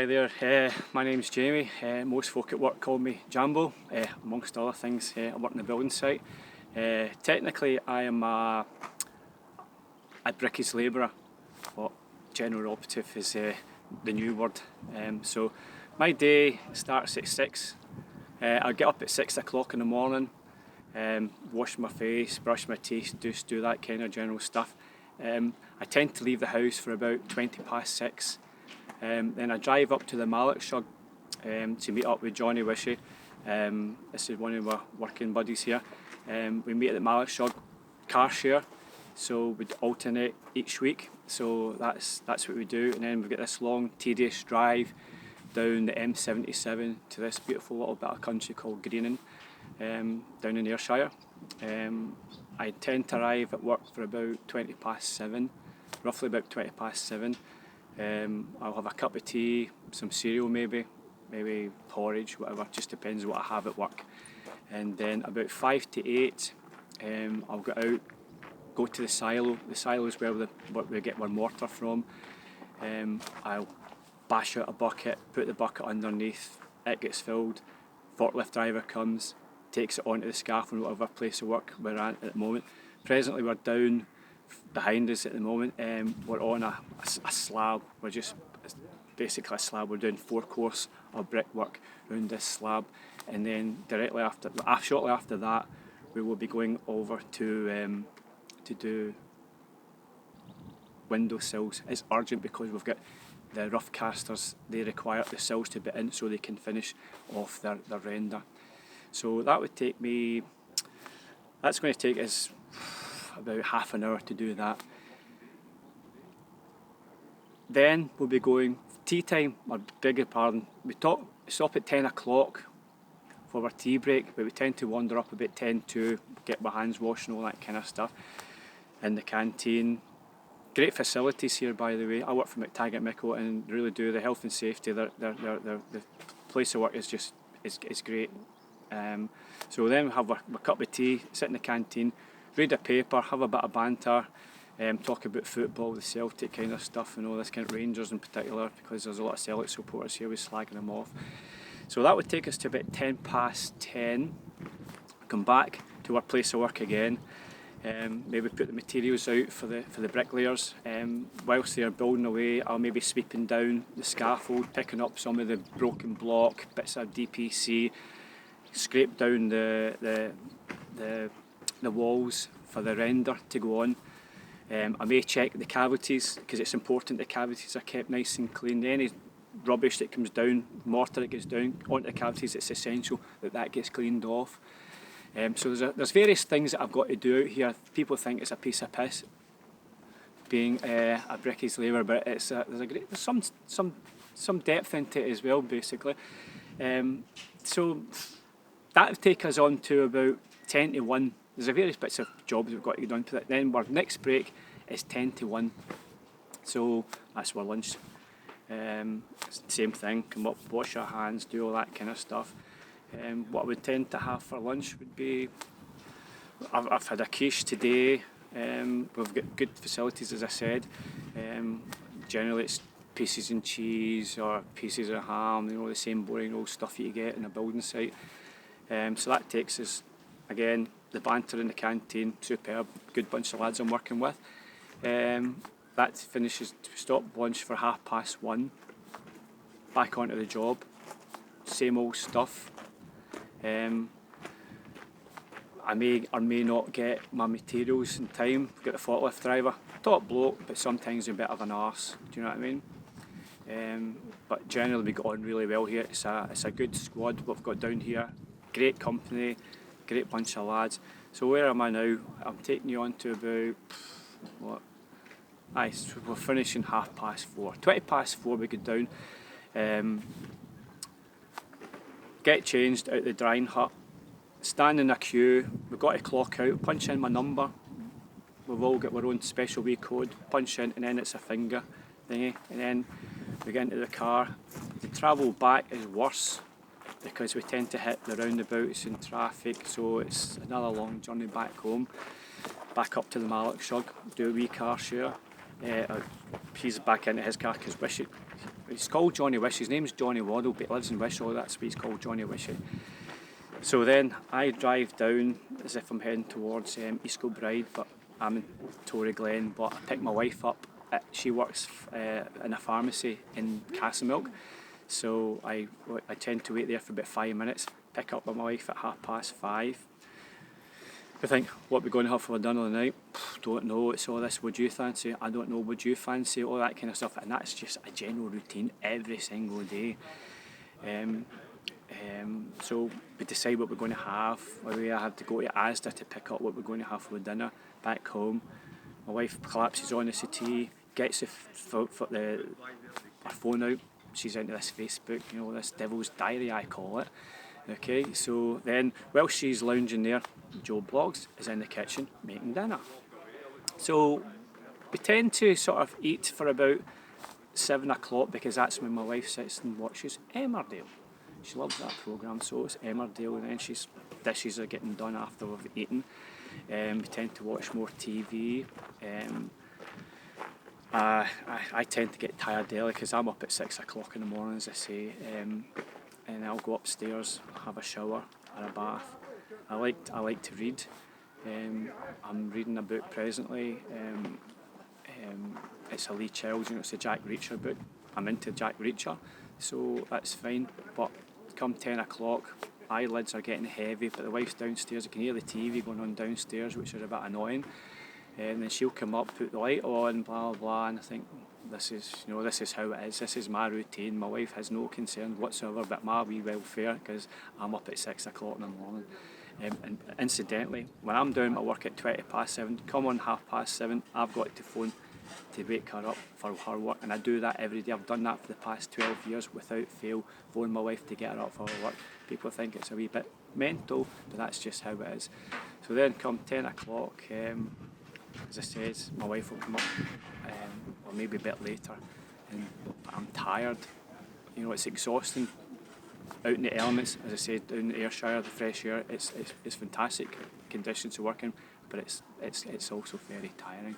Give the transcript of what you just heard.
Hi there, my name's Jamie. Most folk at work call me Jambo. Amongst other things, I work in the building site. Technically, I am a brickies labourer, but general operative is the new word. So my day starts at 6. I get up at 6 o'clock in the morning, wash my face, brush my teeth, just do that kind of general stuff. I tend to leave the house for about 20 past 6. Then I drive up to the Mallockshug to meet up with Johnny Wishy. This is one of our working buddies here. We meet at the Mallockshug car share, so we'd alternate each week. So that's what we do, and then we get this long, tedious drive down the M77 to this beautiful little bit of country called Greening, down in Ayrshire. I tend to arrive at work for about 20 past 7, roughly about 20 past 7. I'll have a cup of tea, some cereal maybe porridge, whatever, just depends what I have at work. And then about 5 to 8, I'll go out, go to the silo. The silo is where we get our mortar from. I'll bash out a bucket, put the bucket underneath, it gets filled, forklift driver comes, takes it onto the scaffold, whatever place of work we're at the moment. Presently we're down behind us at the moment. We're on a slab. We're just basically a slab. We're doing 4 course of brickwork around this slab, and then shortly after that, we will be going over to do window sills. It's urgent because we've got the rough casters. They require the sills to be in so they can finish off their render. So that would take me. That's going to take us about half an hour to do that. Then we'll be going tea time, or beg your pardon, we stop at 10 o'clock for our tea break, but we tend to wander up about 10 to get my hands washed and all that kind of stuff in the canteen. Great facilities here, by the way. I work for McTaggart Mickle and really do the health and safety. The place of work is just it's great. So then we have a cup of tea, sit in the canteen, read a paper, have a bit of banter, talk about football, the Celtic kind of stuff, and all this kind of Rangers in particular, because there's a lot of Celtic supporters here, we're slagging them off. So that would take us to about 10 past 10. Come back to our place of work again. Maybe put the materials out for the bricklayers. Whilst they are building away, I'll maybe sweeping down the scaffold, picking up some of the broken block, bits of DPC, scrape down the walls for the render to go on. I may check the cavities, because it's important the cavities are kept nice and clean. Any rubbish that comes down, mortar that gets down onto the cavities, it's essential that gets cleaned off. So there's various things that I've got to do out here. People think it's a piece of piss being a brickies labourer, but there's some depth into it as well, basically. So that would take us on to about 10 to 1. There's a various bits of jobs we've got to get done to that. Then our next break is 10 to 1. So that's our lunch. Same thing, come up, wash your hands, do all that kind of stuff. What I would tend to have for lunch would be, I've had a quiche today. We've got good facilities, as I said. Generally it's pieces and cheese or pieces of ham, the same boring old stuff you get in a building site. So that takes us, again, the banter in the canteen, superb, good bunch of lads I'm working with. That finishes, stop lunch for 1:30, back onto the job, same old stuff. I may or may not get my materials in time. We've got the forklift driver, top bloke, but sometimes a bit of an arse, do you know what I mean? But generally we got on really well here. It's a good squad we've got down here, great company, great bunch of lads. So where am I now? I'm taking you on to about, so we're finishing 4:30. 20 past 4 we get down, get changed out the drying hut, stand in a queue, we've got to clock out, punch in my number, we've all got our own special wee code, punch in, and then it's a finger thingy, and then we get into the car. The travel back is worse because we tend to hit the roundabouts and traffic, so it's another long journey back home, back up to the Mallockshug, do a wee car share. He's back into his car because he's called Johnny Wish. His name's Johnny Waddle, but he lives in Wishaw. That's why he's called Johnny Wishy. So then I drive down as if I'm heading towards East Kilbride, but I'm in Tory Glen. But I pick my wife up. She works in a pharmacy in Castlemilk, so I tend to wait there for about 5 minutes. Pick up my wife at 5:30. I think, what we're going to have for dinner tonight? Don't know. It's all this. Would you fancy? I don't know. Would you fancy? All that kind of stuff, and that's just a general routine every single day. So we decide what we're going to have. I have to go to Asda to pick up what we're going to have for dinner. Back home, my wife collapses on the settee, gets her phone out. She's into this Facebook, this devil's diary, I call it. Okay, so then while she's lounging there, Joe Bloggs is in the kitchen making dinner. So we tend to sort of eat for about 7 o'clock, because that's when my wife sits and watches Emmerdale. She loves that programme, so it's Emmerdale, and then dishes are getting done after we've eaten. We tend to watch more TV. I tend to get tired early because I'm up at 6 o'clock in the morning, as I say, and I'll go upstairs, have a shower or a bath. I like to read. I'm reading a book presently. It's a Lee Child, it's a Jack Reacher book. I'm into Jack Reacher, so that's fine. But come 10 o'clock, eyelids are getting heavy, but the wife's downstairs. I can hear the TV going on downstairs, which is a bit annoying. And then she'll come up, put the light on, blah blah, and I think this is how it is. This is my routine. My wife has no concern whatsoever about my wee welfare, because I'm up at 6 o'clock in the morning. And incidentally, when I'm doing my work at 7:20, come on 7:30, I've got to phone to wake her up for her work, and I do that every day. I've done that for the past 12 years without fail, phone my wife to get her up for her work. People think it's a wee bit mental, but that's just how it is. So then come 10 o'clock, as I said, my wife will come up, or maybe a bit later, and I'm tired. It's exhausting. Out in the elements, as I said, down in the Ayrshire, the fresh air, it's fantastic conditions to work in, but it's also very tiring.